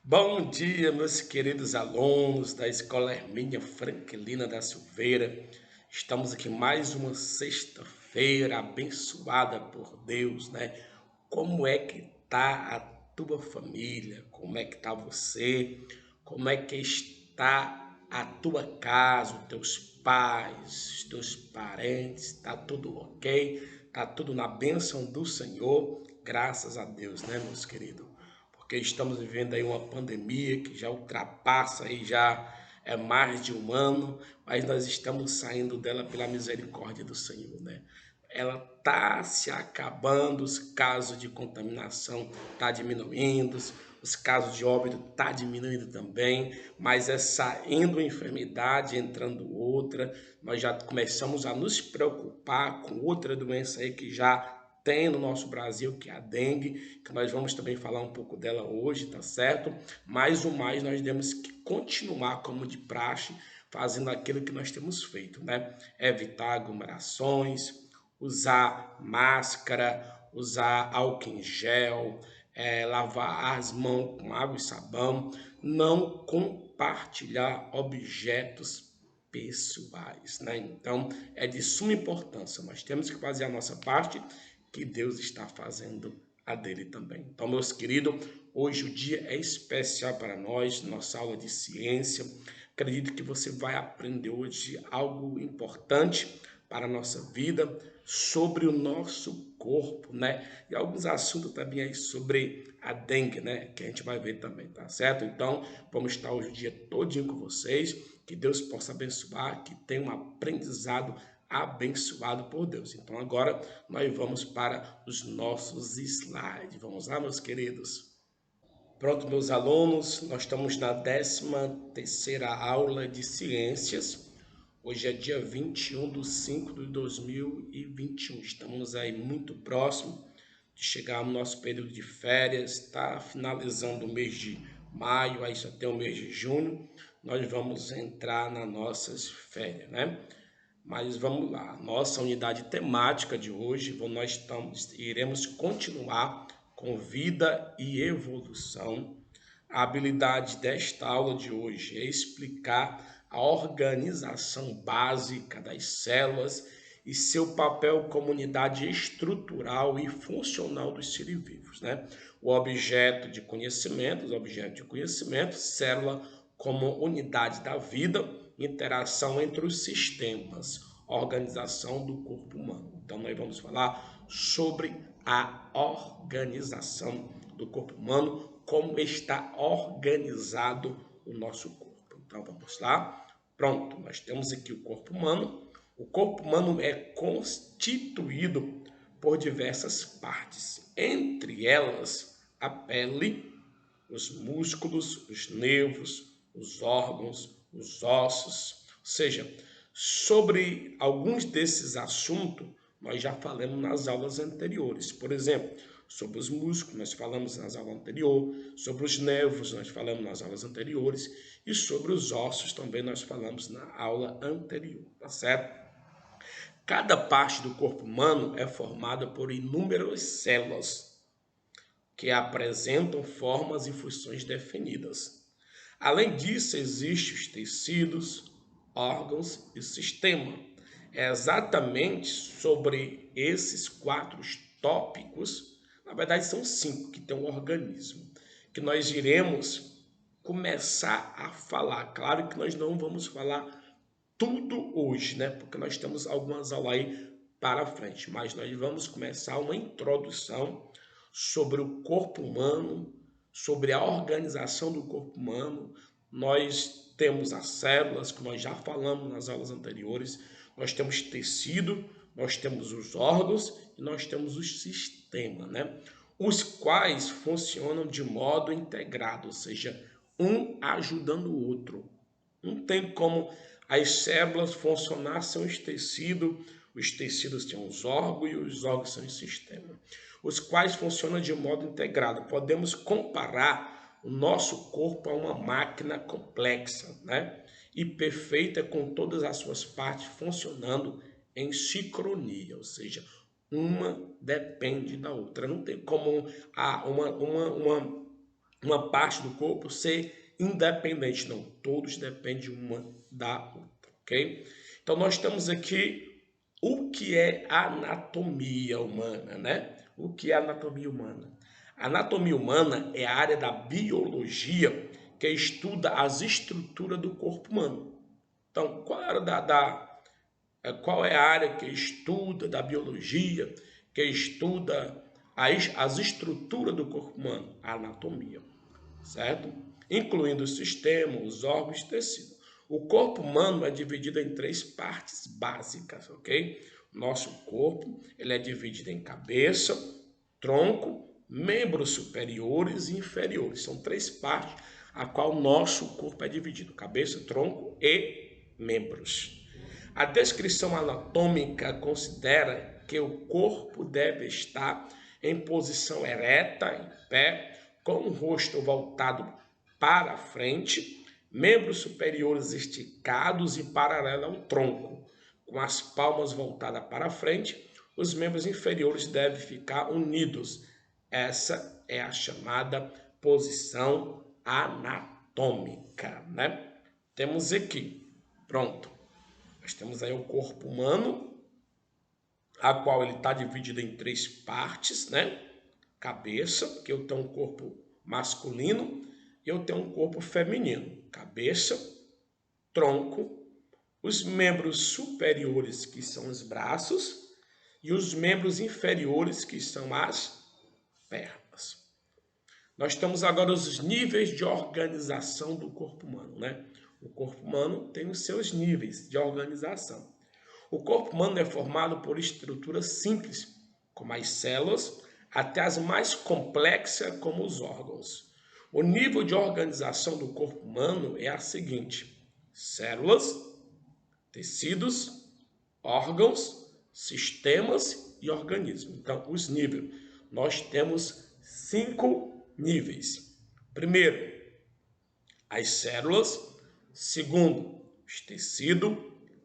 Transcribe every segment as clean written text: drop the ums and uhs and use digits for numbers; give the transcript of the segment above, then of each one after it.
Bom dia, meus queridos alunos da Escola Hermínia Franquelina da Silveira. Estamos aqui mais uma sexta-feira abençoada por Deus, né? Como é que tá a tua família? Como é que tá você? Como é que está a tua casa, os teus pais, os teus parentes? Tá tudo ok? Tá tudo na bênção do Senhor? Graças a Deus, né, meus queridos? Porque estamos vivendo aí uma pandemia que já ultrapassa aí já mais de um ano, mas nós estamos saindo dela pela misericórdia do Senhor, né? Ela está se acabando, os casos de contaminação tá diminuindo, os casos de óbito tá diminuindo também, mas é saindo uma enfermidade, entrando outra, nós já começamos a nos preocupar com outra doença aí que já tem no nosso Brasil, que é a dengue, que nós vamos também falar um pouco dela hoje, tá certo? Mas o mais nós temos que continuar como de praxe, fazendo aquilo que nós temos feito, né? Evitar aglomerações, usar máscara, usar álcool em gel, lavar as mãos com água e sabão, não compartilhar objetos pessoais, né? Então é de suma importância. Nós temos que fazer a nossa parte, que Deus está fazendo a dele também. Então, meus queridos, hoje o dia é especial para nós, nossa aula de ciência. Acredito que você vai aprender hoje algo importante para a nossa vida, sobre o nosso corpo, né? E alguns assuntos também aí sobre a dengue, né? Que a gente vai ver também, tá certo? Então, vamos estar hoje o dia todinho com vocês. Que Deus possa abençoar, que tenha um aprendizado abençoado por Deus. Então, agora nós vamos para os nossos slides. Vamos lá, meus queridos? Pronto, meus alunos, nós estamos na 13ª aula de ciências. Hoje é dia 21 de 5 de 2021. Estamos aí muito próximo de chegar ao nosso período de férias. Está finalizando o mês de maio, aí só tem o mês de junho. Nós vamos entrar nas nossas férias, né? Mas vamos lá, nossa unidade temática de hoje, iremos continuar com vida e evolução. A habilidade desta aula de hoje é explicar a organização básica das células e seu papel como unidade estrutural e funcional dos seres vivos, né? O objeto de conhecimento, os objetos de conhecimento, célula como unidade da vida, interação entre os sistemas, organização do corpo humano. Então nós vamos falar sobre a organização do corpo humano, como está organizado o nosso corpo. Então vamos lá. Pronto, nós temos aqui o corpo humano. O corpo humano é constituído por diversas partes, entre elas a pele, os músculos, os nervos, os órgãos, os ossos. Ou seja, sobre alguns desses assuntos nós já falamos nas aulas anteriores. Por exemplo, sobre os músculos nós falamos nas aulas anteriores, sobre os nervos nós falamos nas aulas anteriores e sobre os ossos também nós falamos na aula anterior, tá certo? Cada parte do corpo humano é formada por inúmeras células que apresentam formas e funções definidas. Além disso, existem os tecidos, órgãos e sistema. É exatamente sobre esses quatro tópicos, na verdade são cinco que tem um organismo, que nós iremos começar a falar. Claro que nós não vamos falar tudo hoje, né? Porque nós temos algumas aulas aí para frente, mas nós vamos começar uma introdução sobre o corpo humano, sobre a organização do corpo humano. Nós temos as células, que nós já falamos nas aulas anteriores, nós temos tecido, nós temos os órgãos e nós temos o sistema, né? Os quais funcionam de modo integrado, ou seja, um ajudando o outro. Não tem como as células funcionar sem os tecidos têm os órgãos e os órgãos são os sistemas, os quais funcionam de modo integrado. Podemos comparar o nosso corpo a uma máquina complexa, né? E perfeita, com todas as suas partes funcionando em sincronia, ou seja, uma depende da outra. Não tem como uma uma parte do corpo ser independente, não, todos dependem uma da outra, ok? Então nós temos aqui o que é anatomia humana, né? O que é anatomia humana? A anatomia humana é a área da biologia que estuda as estruturas do corpo humano. Então, qual é a área que estuda da biologia, que estuda as estruturas do corpo humano? A anatomia, certo? Incluindo o sistema, os órgãos e tecido. O corpo humano é dividido em 3 partes básicas, ok? Nosso corpo ele é dividido em cabeça, tronco, membros superiores e inferiores. São 3 partes a qual nosso corpo é dividido: cabeça, tronco e membros. A descrição anatômica considera que o corpo deve estar em posição ereta, em pé, com o rosto voltado para a frente, membros superiores esticados e paralelo ao tronco, com as palmas voltadas para a frente. Os membros inferiores devem ficar unidos. Essa é a chamada posição anatômica, né? Temos aqui, pronto. Nós temos aí o corpo humano, a qual ele está dividido em 3 partes, né? Cabeça, que eu tenho um corpo masculino e eu tenho um corpo feminino. Cabeça, tronco, os membros superiores, que são os braços, e os membros inferiores, que são as pernas. Nós temos agora os níveis de organização do corpo humano, né? O corpo humano tem os seus níveis de organização. O corpo humano é formado por estruturas simples, como as células, até as mais complexas, como os órgãos. O nível de organização do corpo humano é a seguinte: células, tecidos, órgãos, sistemas e organismos. Então, os níveis. Nós temos 5 níveis. Primeiro, as células. Segundo, os tecidos.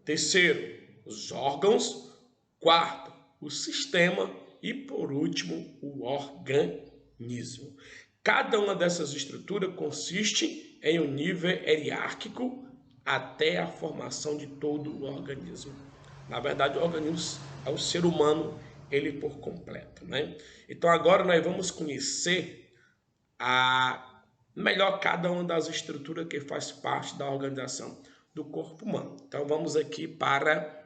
Terceiro, os órgãos. Quarto, o sistema. E, por último, o organismo. Cada uma dessas estruturas consiste em um nível hierárquico até a formação de todo o organismo. Na verdade, o organismo é o ser humano, ele por completo, né? Então, agora nós vamos conhecer melhor cada uma das estruturas que faz parte da organização do corpo humano. Então, vamos aqui para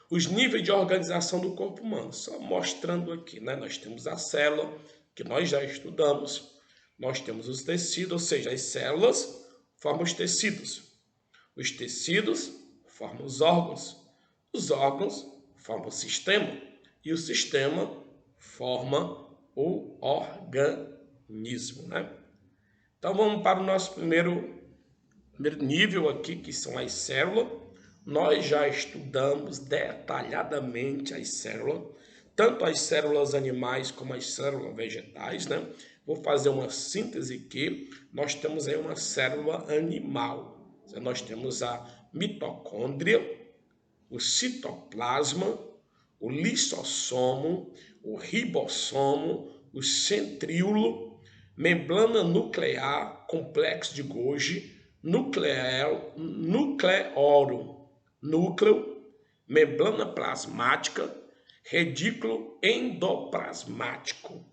os níveis de organização do corpo humano. Só mostrando aqui, né? Nós temos a célula, que nós já estudamos. Nós temos os tecidos, ou seja, as células formam os tecidos. Os tecidos formam os órgãos formam o sistema. E o sistema forma o organismo, né? Então, vamos para o nosso primeiro nível aqui, que são as células. Nós já estudamos detalhadamente as células, tanto as células animais como as células vegetais, né? Vou fazer uma síntese aqui. Nós temos aí uma célula animal. Nós temos a mitocôndria, o citoplasma, o lisossomo, o ribossomo, o centríolo, membrana nuclear, complexo de Golgi, nucleolo, núcleo, membrana plasmática, redículo endoplasmático.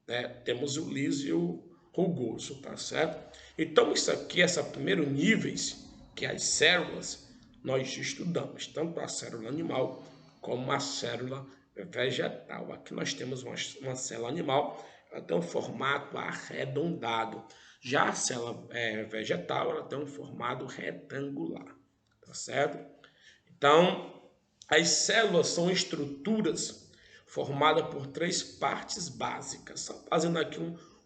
Né? Temos o liso e o rugoso, tá certo? Então, isso aqui, esses primeiros níveis, que é as células, nós estudamos tanto a célula animal como a célula vegetal. Aqui nós temos uma célula animal, ela tem um formato arredondado. Já a célula vegetal, ela tem um formato retangular, tá certo? Então, as células são estruturas formadas por 3 partes básicas. Só fazendo aqui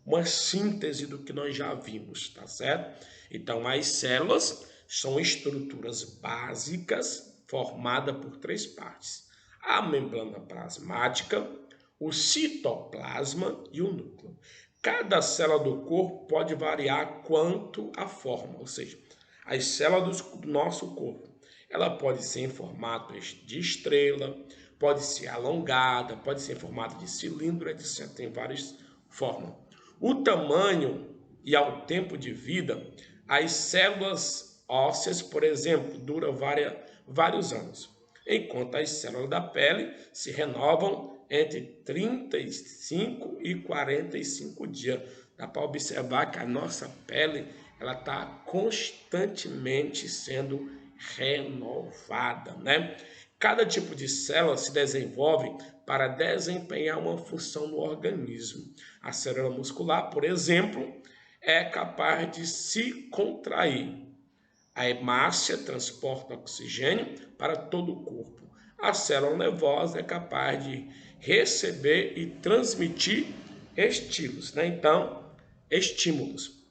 uma síntese do que nós já vimos, tá certo? Então, as células são estruturas básicas formadas por 3 partes: a membrana plasmática, o citoplasma e o núcleo. Cada célula do corpo pode variar quanto à forma, ou seja, as células do nosso corpo, ela pode ser em formato de estrela, pode ser alongada, pode ser em formato de cilindro, etc. Tem várias formas. o tamanho e ao tempo de vida, as células ósseas, por exemplo, duram vários anos, enquanto as células da pele se renovam entre 35 e 45 dias. Dá para observar que a nossa pele ela está constantemente sendo renovada, né? Cada tipo de célula se desenvolve para desempenhar uma função no organismo. A célula muscular, por exemplo, é capaz de se contrair. A hemácia transporta oxigênio para todo o corpo. A célula nervosa é capaz de receber e transmitir né? Estímulos.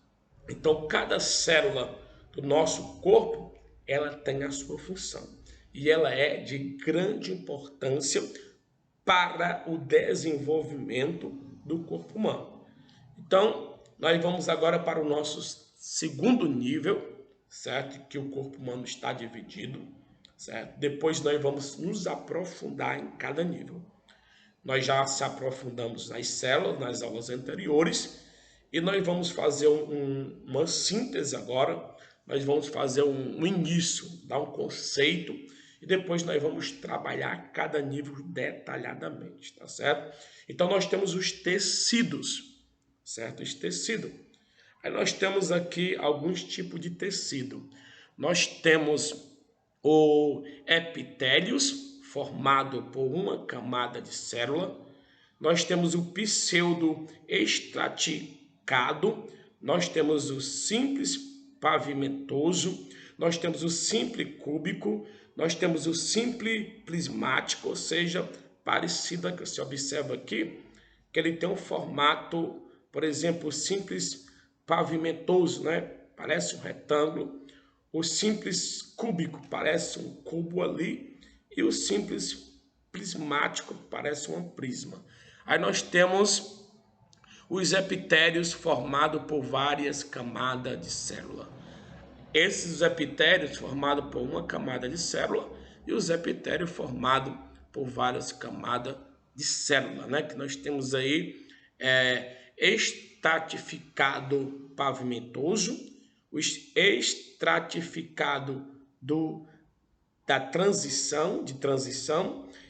Então, cada célula do nosso corpo, ela tem a sua função. E ela é de grande importância para o desenvolvimento do corpo humano. Então, nós vamos agora para o nosso segundo nível, certo? Que o corpo humano está dividido, certo? Depois nós vamos nos aprofundar em cada nível. Nós já se aprofundamos nas células, nas aulas anteriores, e nós vamos fazer uma síntese agora, nós vamos fazer um início, dar um conceito, e depois nós vamos trabalhar cada nível detalhadamente, tá certo? Então nós temos os tecidos, certo? Os tecidos. Aí nós temos aqui alguns tipos de tecido. Nós temos o epitélios, formado por uma camada de célula. Nós temos o pseudo estraticado, nós temos o simples pavimentoso, nós temos o simples cúbico, nós temos o simples prismático, ou seja, parecido que você observa aqui, que ele tem um formato, por exemplo, o simples pavimentoso, né? Parece um retângulo. O simples cúbico parece um cubo ali e o simples prismático parece uma prisma. Aí nós temos os epitélios formados por várias camadas de célula. Esses epitélios formados por uma camada de célula e os epitélios formados por várias camadas de célula, né? Que nós temos aí estratificado pavimentoso, o estratificado da transição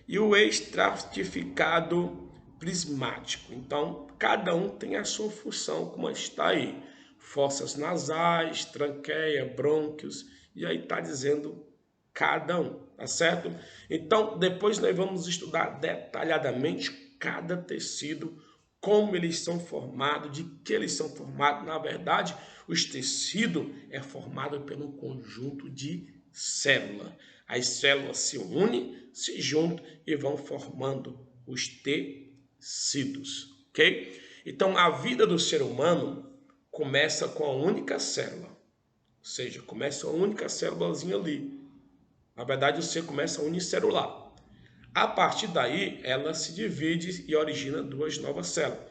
e o estratificado prismático. Então, cada um tem a sua função, como está aí. Fossas nasais, tranqueia, brônquios, e aí está dizendo cada um, tá certo? Então, depois nós vamos estudar detalhadamente cada tecido, como eles são formados, de que eles são formados. Na verdade, os tecidos é formado pelo conjunto de células. As células se unem, se juntam e vão formando os tecidos, ok? Então, a vida do ser humano começa com a única célula, ou seja, começa a única célulazinha ali. Na verdade, você começa unicelular. A partir daí, ela se divide e origina duas novas células,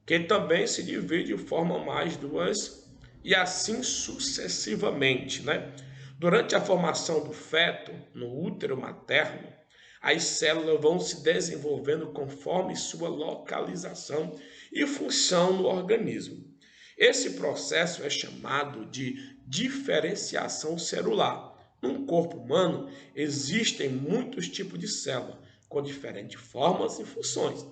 que também se divide e formam mais duas, e assim sucessivamente, né? Durante a formação do feto no útero materno, as células vão se desenvolvendo conforme sua localização e função no organismo. Esse processo é chamado de diferenciação celular. No corpo humano, existem muitos tipos de células, com diferentes formas e funções.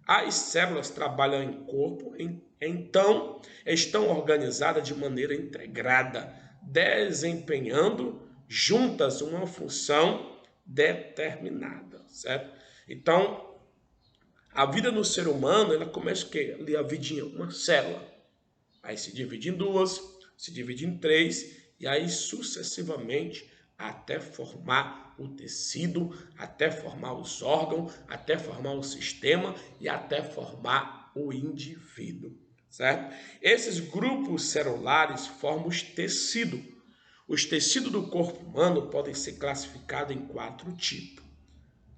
As células trabalham em corpo, então estão organizadas de maneira integrada, desempenhando juntas uma função determinada, certo? Então, a vida no ser humano, ela começa ali a vidinha, uma célula. Aí se divide em duas, se divide em três, e aí sucessivamente até formar o tecido, até formar os órgãos, até formar o sistema e até formar o indivíduo, certo? Esses grupos celulares formam os tecidos. Os tecidos do corpo humano podem ser classificados em 4 tipos,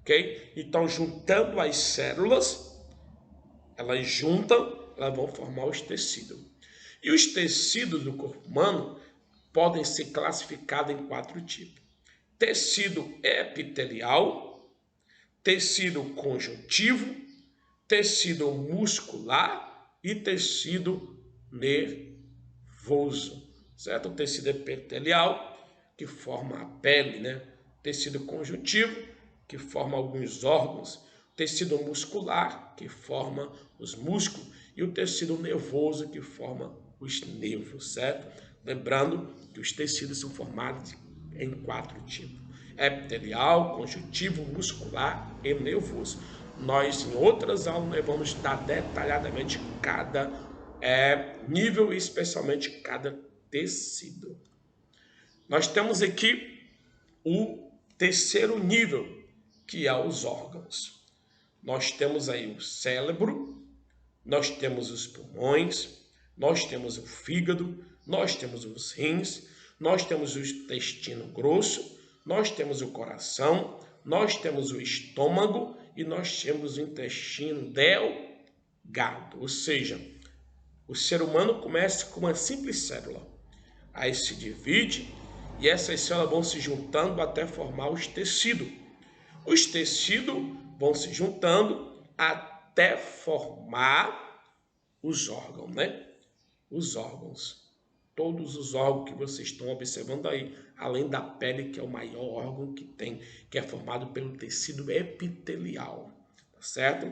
ok? Então, juntando as células, elas vão formar os tecidos. E os tecidos do corpo humano podem ser classificados em 4 tipos. Tecido epitelial, tecido conjuntivo, tecido muscular e tecido nervoso, certo? O tecido epitelial, que forma a pele, né? Tecido conjuntivo, que forma alguns órgãos, tecido muscular, que forma os músculos, e o tecido nervoso, que forma os nervos, certo? Lembrando que os tecidos são formados em 4 tipos: epitelial, conjuntivo, muscular e nervoso. Nós, em outras aulas, nós vamos estudar detalhadamente cada nível e especialmente cada tecido. Nós temos aqui o terceiro nível, que é os órgãos. Nós temos aí o cérebro, nós temos os pulmões, nós temos o fígado, nós temos os rins, nós temos o intestino grosso, nós temos o coração, nós temos o estômago e nós temos o intestino delgado. Ou seja, o ser humano começa com uma simples célula, aí se divide e essas células vão se juntando até formar os tecidos. Os tecidos vão se juntando até formar os órgãos, né? Os órgãos. Todos os órgãos que vocês estão observando aí, além da pele, que é o maior órgão que tem, que é formado pelo tecido epitelial, tá certo?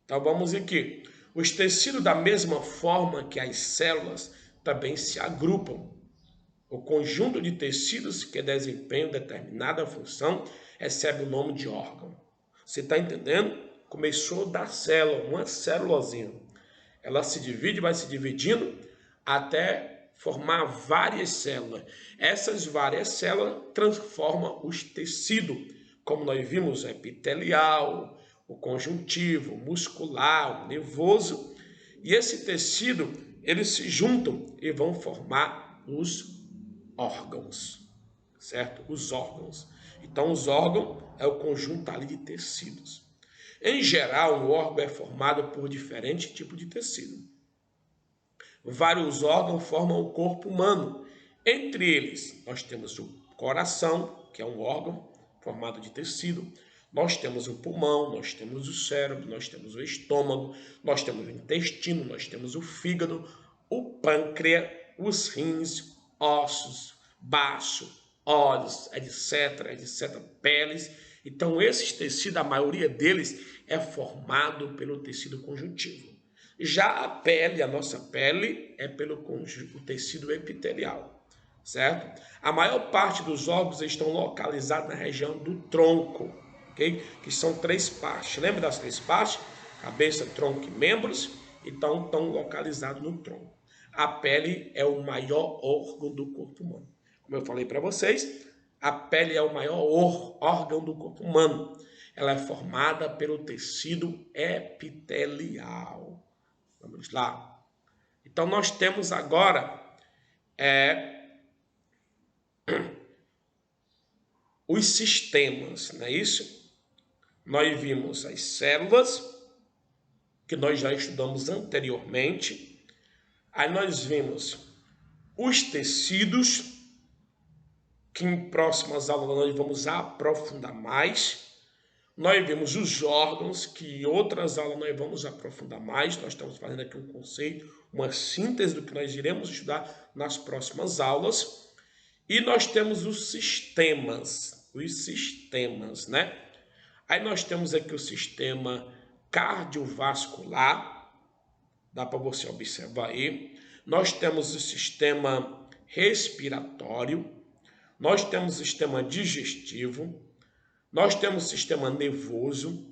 Então vamos aqui. Os tecidos, da mesma forma que as células, também se agrupam. O conjunto de tecidos que desempenham determinada função recebe o nome de órgão. Você está entendendo? Começou da célula, uma célulazinha. Ela se divide, vai se dividindo até formar várias células. Essas várias células transformam os tecidos, como nós vimos, o epitelial, o conjuntivo, o muscular, o nervoso. E esse tecido, eles se juntam e vão formar os órgãos, certo? Os órgãos. Então, os órgãos é o conjunto ali de tecidos. Em geral, um órgão é formado por diferentes tipos de tecido. Vários órgãos formam o corpo humano. Entre eles, nós temos o coração, que é um órgão formado de tecido. Nós temos o pulmão, nós temos o cérebro, nós temos o estômago, nós temos o intestino, nós temos o fígado, o pâncreas, os rins, ossos, baço, olhos, etc, peles. Então, esses tecidos, a maioria deles é formado pelo tecido conjuntivo. Já a pele, a nossa pele, é pelo o tecido epitelial, certo? A maior parte dos órgãos estão localizados na região do tronco, ok? Que são 3 partes. Lembra das 3 partes? Cabeça, tronco e membros. Então, estão localizados no tronco. A pele é o maior órgão do corpo humano. Como eu falei para vocês, a pele é o maior órgão do corpo humano. Ela é formada pelo tecido epitelial. Vamos lá. Então, nós temos agora os sistemas, não é isso? Nós vimos as células, que nós já estudamos anteriormente. Aí nós vimos os tecidos, que em próximas aulas nós vamos aprofundar mais. Nós vimos os órgãos, que em outras aulas nós vamos aprofundar mais. Nós estamos fazendo aqui um conceito, uma síntese do que nós iremos estudar nas próximas aulas. E nós temos os sistemas, né? Aí nós temos aqui o sistema cardiovascular, dá para você observar aí. Nós temos o sistema respiratório, nós temos o sistema digestivo, nós temos o sistema nervoso,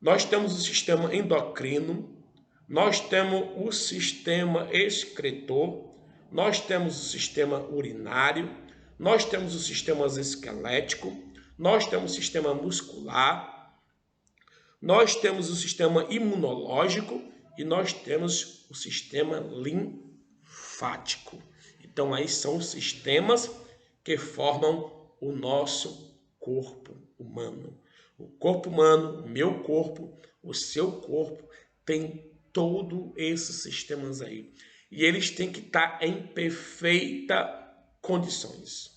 nós temos o sistema endocrino, nós temos o sistema excretor, nós temos o sistema urinário, nós temos o sistema esquelético, nós temos o sistema muscular, nós temos o sistema imunológico e nós temos o sistema linfático. Então, aí são os sistemas que formam o nosso corpo humano. O corpo humano, o meu corpo, o seu corpo, tem todos esses sistemas aí. E eles têm que estar em perfeitas condições.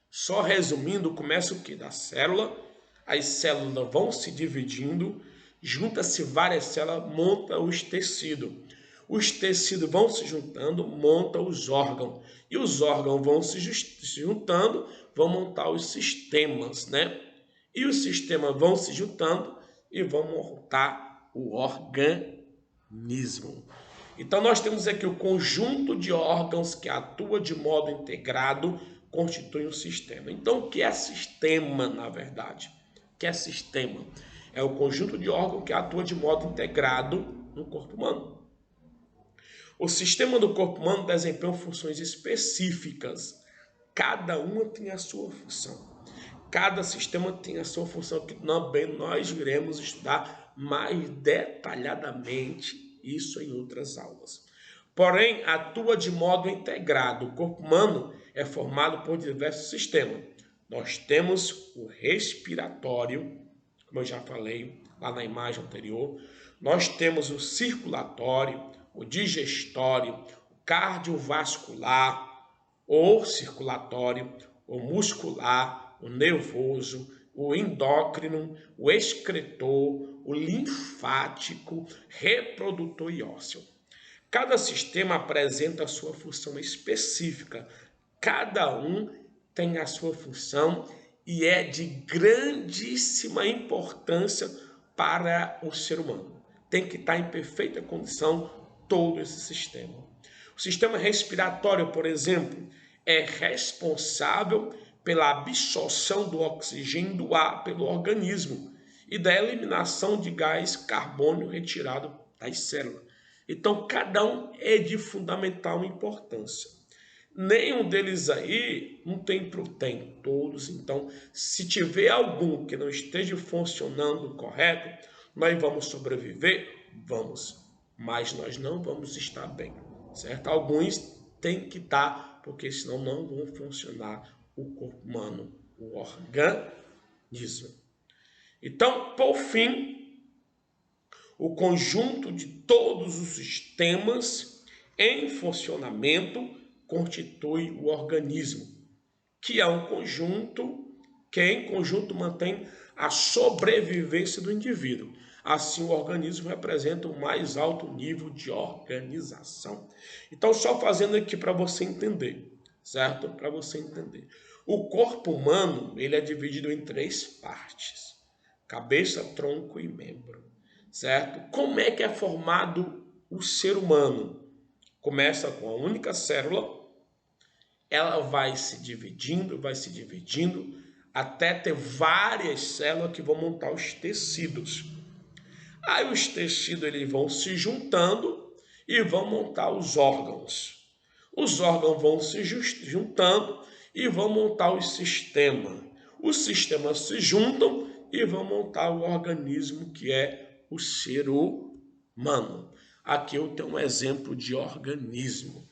Só resumindo, começa o que? Da célula. As células vão se dividindo, junta-se várias células, monta os tecidos. Os tecidos vão se juntando, montam os órgãos. E os órgãos vão se juntando, vão montar os sistemas, né? E os sistemas vão se juntando e vão montar o organismo. Então, nós temos aqui o conjunto de órgãos que atua de modo integrado, constitui um sistema. Então, o que é sistema, na verdade? O que é sistema? É o conjunto de órgãos que atua de modo integrado no corpo humano. O sistema do corpo humano desempenha funções específicas. Cada uma tem a sua função. Cada sistema tem a sua função, que também nós iremos estudar mais detalhadamente isso em outras aulas. Porém, atua de modo integrado. O corpo humano é formado por diversos sistemas. Nós temos o respiratório, como eu já falei lá na imagem anterior. Nós temos o circulatório, o digestório, o cardiovascular, o circulatório, o muscular, o nervoso, o endócrino, o excretor, o linfático, reprodutor e ósseo. Cada sistema apresenta a sua função específica. Cada um tem a sua função e é de grandíssima importância para o ser humano. Tem que estar em perfeita condição todo esse sistema. O sistema respiratório, por exemplo, é responsável pela absorção do oxigênio do ar pelo organismo e da eliminação de gás carbônio retirado das células. Então, cada um é de fundamental importância. Nenhum deles aí não tem todos. Então, se tiver algum que não esteja funcionando correto, nós vamos sobreviver? Vamos. Mas nós não vamos estar bem, certo? Alguns têm que estar, porque senão não vão funcionar o corpo humano, o organismo. Então, por fim, o conjunto de todos os sistemas em funcionamento constitui o organismo, que é um conjunto que em conjunto mantém a sobrevivência do indivíduo. Assim, o organismo representa o mais alto nível de organização. Então, só fazendo aqui para você entender, certo? Para você entender. O corpo humano, ele é dividido em 3 partes: cabeça, tronco e membro, certo? Como é que é formado o ser humano? Começa com a única célula, ela vai se dividindo, até ter várias células que vão montar os tecidos. Aí os tecidos eles vão se juntando e vão montar os órgãos. Os órgãos vão se juntando e vão montar os sistemas. Os sistemas se juntam e vão montar o organismo que é o ser humano. Aqui eu tenho um exemplo de organismo.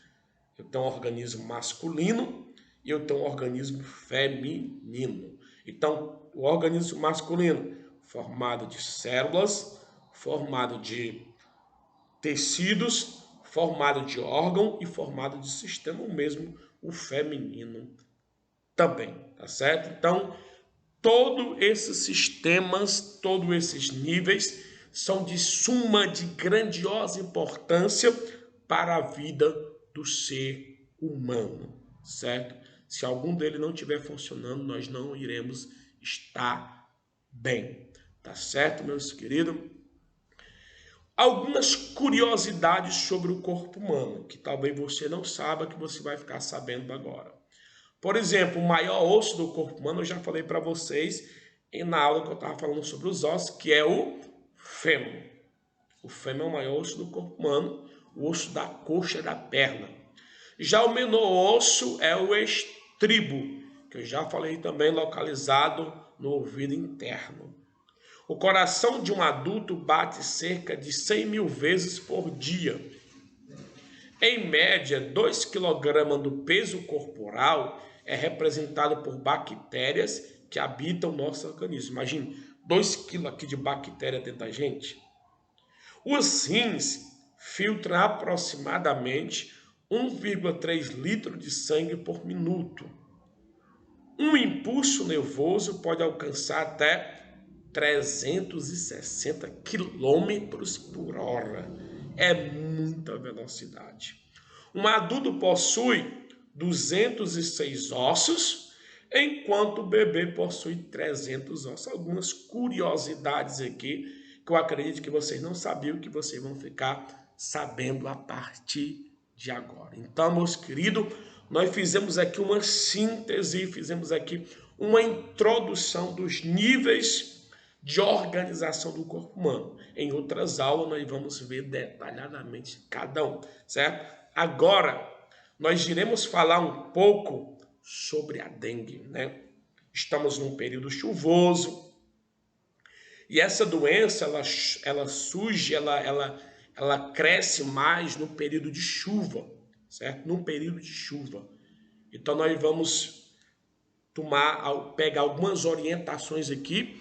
Eu tenho um organismo masculino e eu tenho um organismo feminino. Então, o organismo masculino, formado de células, formado de tecidos, formado de órgão e formado de sistema, o mesmo o feminino também, tá certo? Então, todos esses sistemas, todos esses níveis são de suma de grandiosa importância para a vida do ser humano, certo? Se algum deles não estiver funcionando, nós não iremos estar bem, tá certo, meus queridos? Algumas curiosidades sobre o corpo humano, que talvez você não saiba, que você vai ficar sabendo agora. Por exemplo, o maior osso do corpo humano, eu já falei para vocês na aula que eu estava falando sobre os ossos, que é o fêmur. O fêmur é o maior osso do corpo humano, o osso da coxa da perna. Já o menor osso é o estribo, que eu já falei também, localizado no ouvido interno. O coração de um adulto bate cerca de 100 mil vezes por dia. Em média, 2 kg do peso corporal é representado por bactérias que habitam o nosso organismo. Imagine, 2 kg aqui de bactéria dentro da gente. Os rins filtram aproximadamente 1,3 litros de sangue por minuto. Um impulso nervoso pode alcançar até 360 km por hora. é muita velocidade. Um adulto possui 206 ossos, enquanto o bebê possui 300 ossos. Algumas curiosidades aqui que eu acredito que vocês não sabiam, que vocês vão ficar sabendo a partir de agora. Então, meus queridos, nós fizemos aqui uma síntese, fizemos aqui uma introdução dos níveis de organização do corpo humano. Em outras aulas, nós vamos ver detalhadamente cada um, certo? Agora, nós iremos falar um pouco sobre a dengue, né? Estamos num período chuvoso e essa doença, ela surge, ela cresce mais no período de chuva, certo? No período de chuva. Então, nós vamos pegar algumas orientações aqui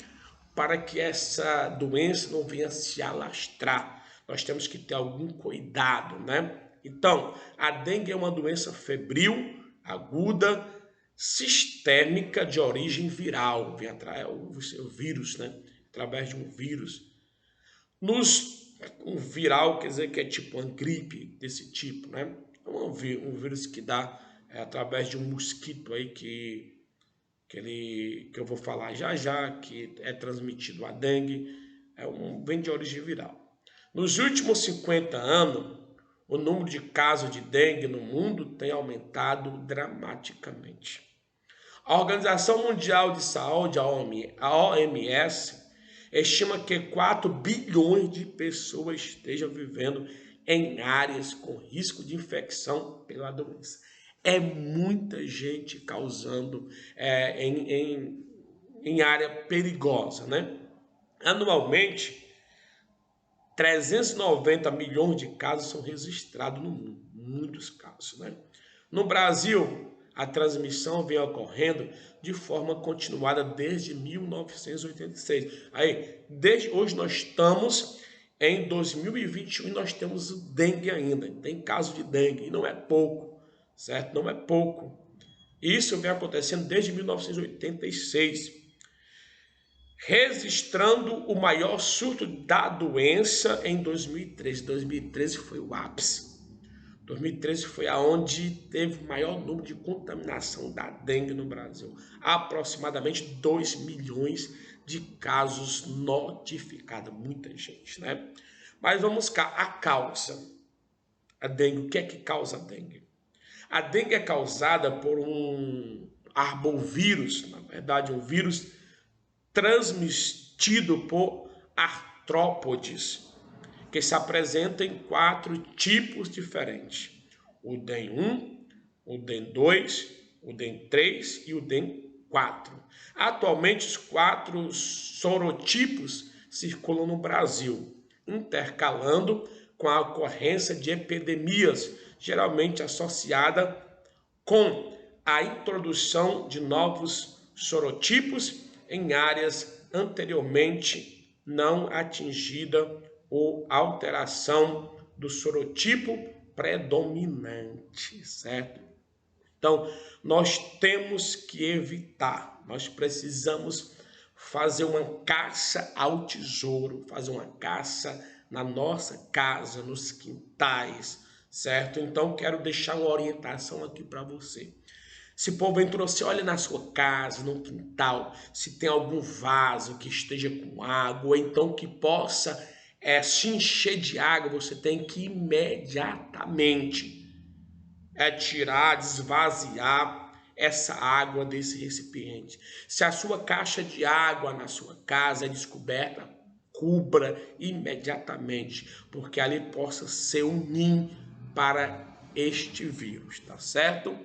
para que essa doença não venha se alastrar. Nós temos que ter algum cuidado, né? Então, a dengue é uma doença febril, aguda, sistêmica de origem viral. Vem atrás o vírus, né? Através de um vírus. Um viral quer dizer que é tipo uma gripe desse tipo, né? Um vírus que dá através de um mosquito aí que eu vou falar já, que é transmitido a dengue, vem de origem viral. Nos últimos 50 anos, o número de casos de dengue no mundo tem aumentado dramaticamente. A Organização Mundial de Saúde, a OMS, estima que 4 bilhões de pessoas estejam vivendo em áreas com risco de infecção pela doença. É muita gente causando em área perigosa, né? Anualmente, 390 milhões de casos são registrados no mundo, muitos casos, né? No Brasil, a transmissão vem ocorrendo de forma continuada desde 1986. Desde hoje nós estamos em 2021 e nós temos dengue ainda. Tem caso de dengue e não é pouco, certo? Não é pouco. Isso vem acontecendo desde 1986, registrando o maior surto da doença em 2013. 2013 foi o ápice. 2013 foi aonde teve o maior número de contaminação da dengue no Brasil. Aproximadamente 2 milhões de casos notificados. Muita gente, né? Mas vamos cá, a causa. A dengue, o que é que causa a dengue? A dengue é causada por um arbovírus, na verdade um vírus transmitido por artrópodes, que se apresenta em 4 tipos diferentes: o DEN1, o DEN2, o DEN3 e o DEN4. Atualmente, os 4 sorotipos circulam no Brasil, intercalando com a ocorrência de epidemias, geralmente associada com a introdução de novos sorotipos em áreas anteriormente não atingidas ou alteração do sorotipo predominante, certo? Então, nós temos que evitar, nós precisamos fazer uma caça ao tesouro, fazer uma caça na nossa casa, nos quintais, certo? Então, quero deixar uma orientação aqui para você. Se porventura você olha na sua casa, no quintal, se tem algum vaso que esteja com água, ou então que possa se encher de água, você tem que imediatamente tirar, desvaziar essa água desse recipiente. Se a sua caixa de água na sua casa é descoberta, cubra imediatamente, porque ali possa ser um ninho para este vírus, tá certo?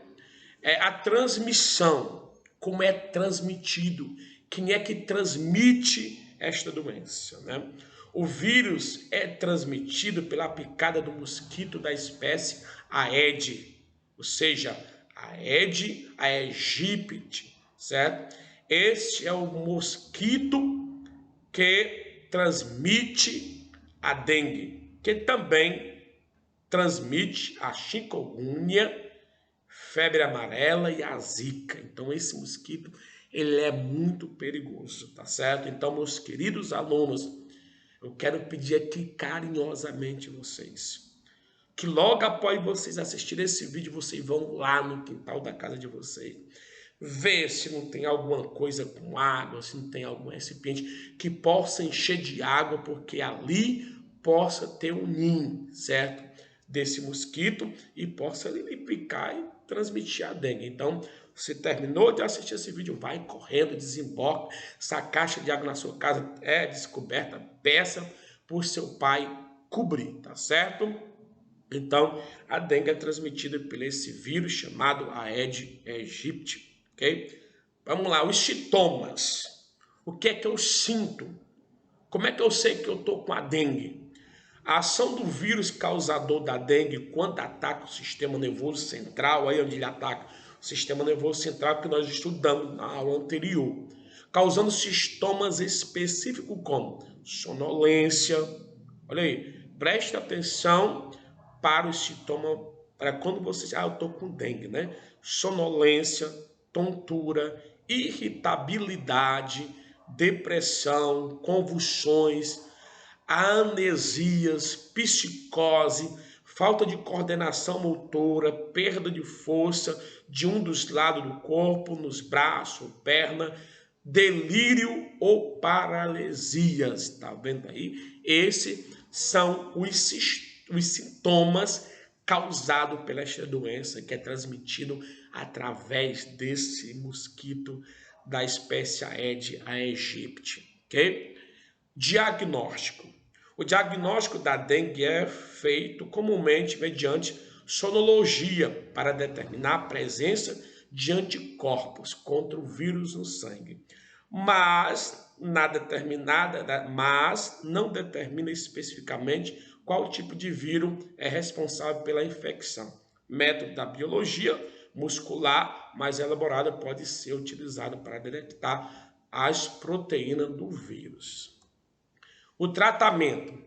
A transmissão, como é transmitido, quem é que transmite esta doença, né? O vírus é transmitido pela picada do mosquito da espécie Aedes, ou seja, Aedes aegypti, certo? Este é o mosquito que transmite a dengue, que também transmite a chikungunya, febre amarela e a zika. Então esse mosquito, ele é muito perigoso, tá certo? Então, meus queridos alunos, Eu quero pedir aqui carinhosamente vocês, que logo após vocês assistirem esse vídeo, vocês vão lá no quintal da casa de vocês, ver se não tem alguma coisa com água, se não tem algum recipiente que possa encher de água, porque ali possa ter um ninho, certo? Desse mosquito e possa ele picar e transmitir a dengue. Então, você terminou de assistir esse vídeo, vai correndo, desemboca. Se a caixa de água na sua casa é descoberta, peça por seu pai cobrir, tá certo? Então, a dengue é transmitida por esse vírus chamado Aedes aegypti, ok? Vamos lá, os sintomas. O que é que eu sinto? Como é que eu sei que eu estou com a dengue? A ação do vírus causador da dengue, quando ataca o sistema nervoso central, aí onde ele ataca o sistema nervoso central, que nós estudamos na aula anterior, causando sintomas específicos como sonolência. Olha aí, preste atenção para os sintomas, para quando você, eu estou com dengue, né? Sonolência, tontura, irritabilidade, depressão, convulsões, anesias, psicose, falta de coordenação motora, perda de força de um dos lados do corpo, nos braços, perna, delírio ou paralisias. Tá vendo aí? Esses são os sintomas causados pela esta doença, que é transmitido através desse mosquito da espécie Aedes aegypti, ok? Diagnóstico. O diagnóstico da dengue é feito comumente mediante sonologia para determinar a presença de anticorpos contra o vírus no sangue, mas não determina especificamente qual tipo de vírus é responsável pela infecção. Método da biologia muscular mais elaborada pode ser utilizado para detectar as proteínas do vírus. O tratamento.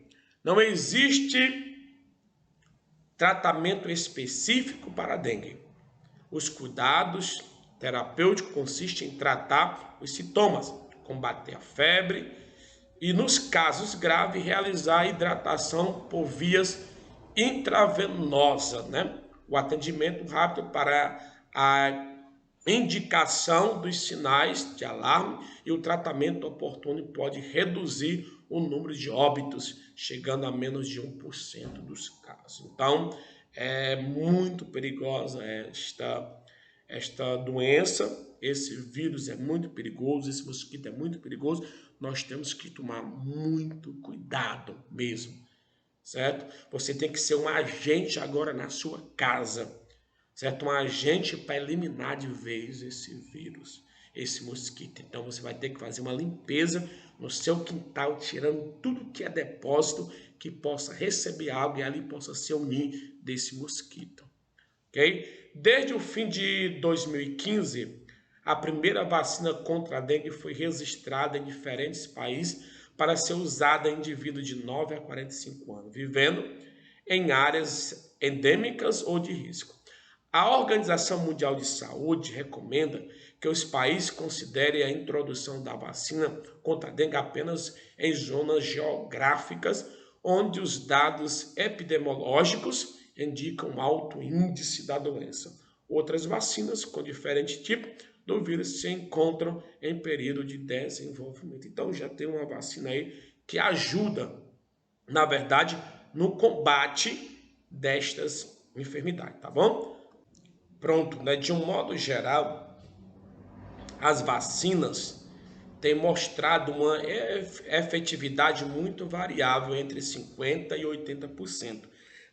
Não existe tratamento específico para a dengue. Os cuidados terapêuticos consistem em tratar os sintomas, combater a febre e, nos casos graves, realizar a hidratação por vias intravenosas, né? O atendimento rápido para a indicação dos sinais de alarme e o tratamento oportuno pode reduzir o número de óbitos, chegando a menos de 1% dos casos. Então, é muito perigosa esta doença, esse vírus é muito perigoso, esse mosquito é muito perigoso, nós temos que tomar muito cuidado mesmo, certo? Você tem que ser um agente agora na sua casa, certo? Um agente para eliminar de vez esse vírus, esse mosquito. Então você vai ter que fazer uma limpeza no seu quintal, tirando tudo que é depósito que possa receber água e ali possa ser o ninho desse mosquito, ok? Desde o fim de 2015, a primeira vacina contra a dengue foi registrada em diferentes países para ser usada em indivíduos de 9 a 45 anos, vivendo em áreas endêmicas ou de risco. A Organização Mundial de Saúde recomenda que os países considerem a introdução da vacina contra a dengue apenas em zonas geográficas onde os dados epidemiológicos indicam alto índice da doença. Outras vacinas com diferente tipo do vírus se encontram em período de desenvolvimento. Então já tem uma vacina aí que ajuda, na verdade, no combate destas enfermidades, tá bom? Pronto, né? De um modo geral, as vacinas têm mostrado uma efetividade muito variável entre 50% e 80%,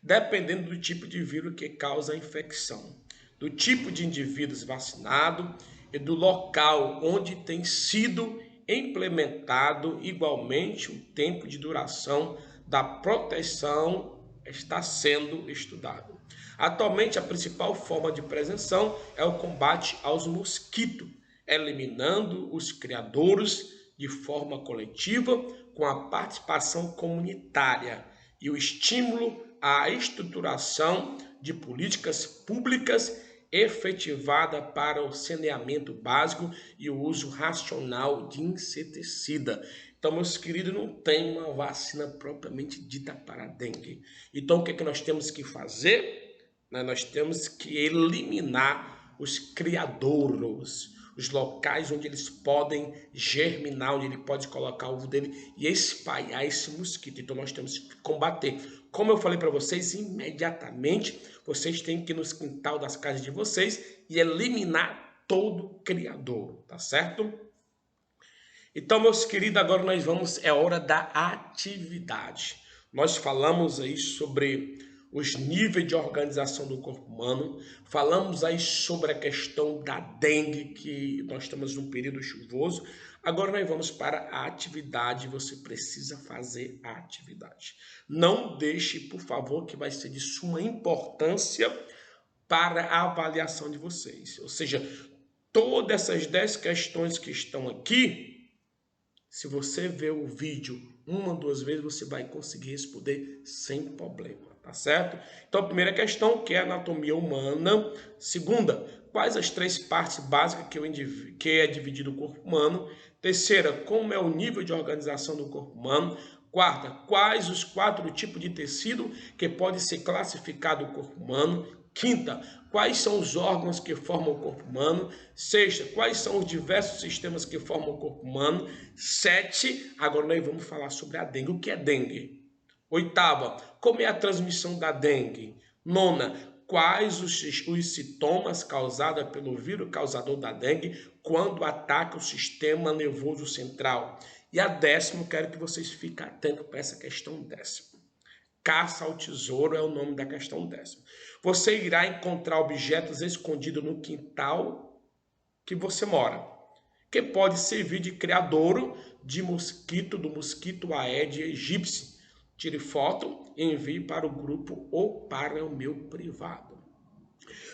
dependendo do tipo de vírus que causa a infecção, do tipo de indivíduos vacinado e do local onde tem sido implementado. Igualmente, o tempo de duração da proteção está sendo estudado. Atualmente, a principal forma de prevenção é o combate aos mosquitos, eliminando os criadouros de forma coletiva com a participação comunitária e o estímulo à estruturação de políticas públicas efetivada para o saneamento básico e o uso racional de inseticida. Então, meus queridos, não tem uma vacina propriamente dita para a dengue. Então, o que é que nós temos que fazer? Nós temos que eliminar os criadouros, os locais onde eles podem germinar, onde ele pode colocar o ovo dele e espalhar esse mosquito. Então, nós temos que combater. Como eu falei para vocês, imediatamente vocês têm que ir no quintal das casas de vocês e eliminar todo criador, tá certo? Então, meus queridos, agora é hora da atividade. Nós falamos aí sobre os níveis de organização do corpo humano, falamos aí sobre a questão da dengue, que nós estamos num período chuvoso. Agora nós vamos para a atividade, você precisa fazer a atividade. Não deixe, por favor, que vai ser de suma importância para a avaliação de vocês. Ou seja, todas essas 10 questões que estão aqui, se você ver o vídeo uma ou duas vezes, você vai conseguir responder sem problema, tá certo? Então, a primeira questão, que é a anatomia humana. Segunda, quais as 3 partes básicas que é dividido o corpo humano. Terceira, como é o nível de organização do corpo humano. Quarta, quais os 4 tipos de tecido que pode ser classificado o corpo humano. Quinta, quais são os órgãos que formam o corpo humano. Sexta, quais são os diversos sistemas que formam o corpo humano. 7, agora nós vamos falar sobre a dengue. O que é dengue? Oitava, como é a transmissão da dengue? Nona, quais os sintomas causados pelo vírus causador da dengue quando ataca o sistema nervoso central? E a 10ª, quero que vocês fiquem atentos para essa questão 10ª. Caça ao tesouro é o nome da questão 10ª. Você irá encontrar objetos escondidos no quintal que você mora, que pode servir de criadouro de mosquito, do mosquito Aedes aegypti. Tire foto e envie para o grupo ou para o meu privado.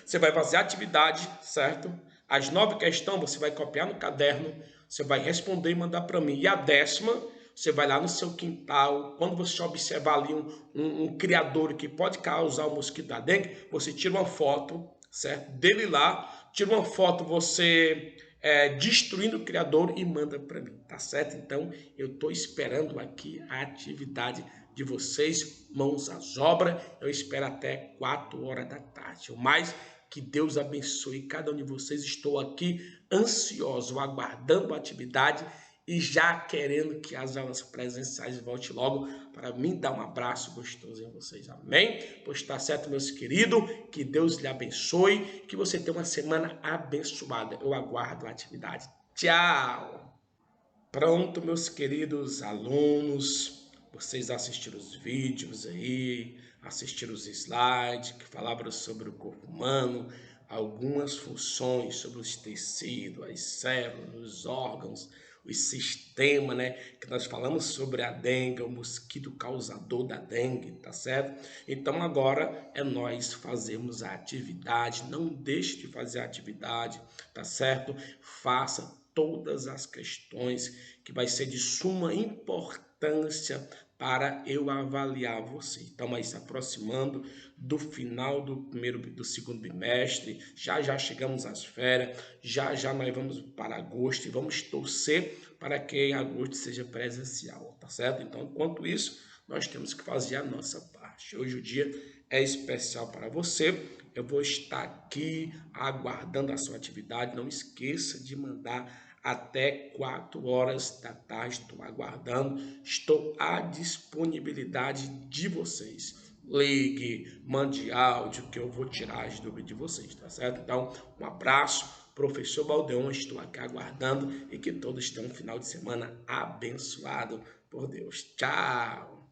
Você vai fazer a atividade, certo? As 9 questões você vai copiar no caderno, você vai responder e mandar para mim. E a 10ª, você vai lá no seu quintal, quando você observar ali um criador que pode causar o mosquito da dengue, você tira uma foto, certo? Dele lá, tira uma foto você destruindo o criador e manda para mim, tá certo? Então, eu estou esperando aqui a atividade de vocês, mãos às obras. Eu espero até 4 horas da tarde. O mais, que Deus abençoe cada um de vocês. Estou aqui ansioso, aguardando a atividade e já querendo que as aulas presenciais voltem logo para mim dar um abraço gostoso em vocês. Amém? Pois está certo, meus queridos. Que Deus lhe abençoe. Que você tenha uma semana abençoada. Eu aguardo a atividade. Tchau! Pronto, meus queridos alunos. Vocês assistiram os vídeos aí, assistiram os slides que falavam sobre o corpo humano, algumas funções sobre os tecidos, as células, os órgãos, os sistemas, né? Que nós falamos sobre a dengue, o mosquito causador da dengue, tá certo? Então agora é nós fazermos a atividade. Não deixe de fazer a atividade, tá certo? Faça todas as questões que vai ser de suma importância para eu avaliar você. Estamos aí se aproximando do final do segundo bimestre, já chegamos às férias, já nós vamos para agosto e vamos torcer para que em agosto seja presencial, tá certo? Então, enquanto isso, nós temos que fazer a nossa parte. Hoje o dia é especial para você. Eu vou estar aqui aguardando a sua atividade. Não esqueça de mandar até 4 horas da tarde. Estou aguardando. Estou à disponibilidade de vocês. Ligue, mande áudio que eu vou tirar as dúvidas de vocês, tá certo? Então, um abraço. Professor Baldeon, estou aqui aguardando e que todos tenham um final de semana abençoado por Deus. Tchau!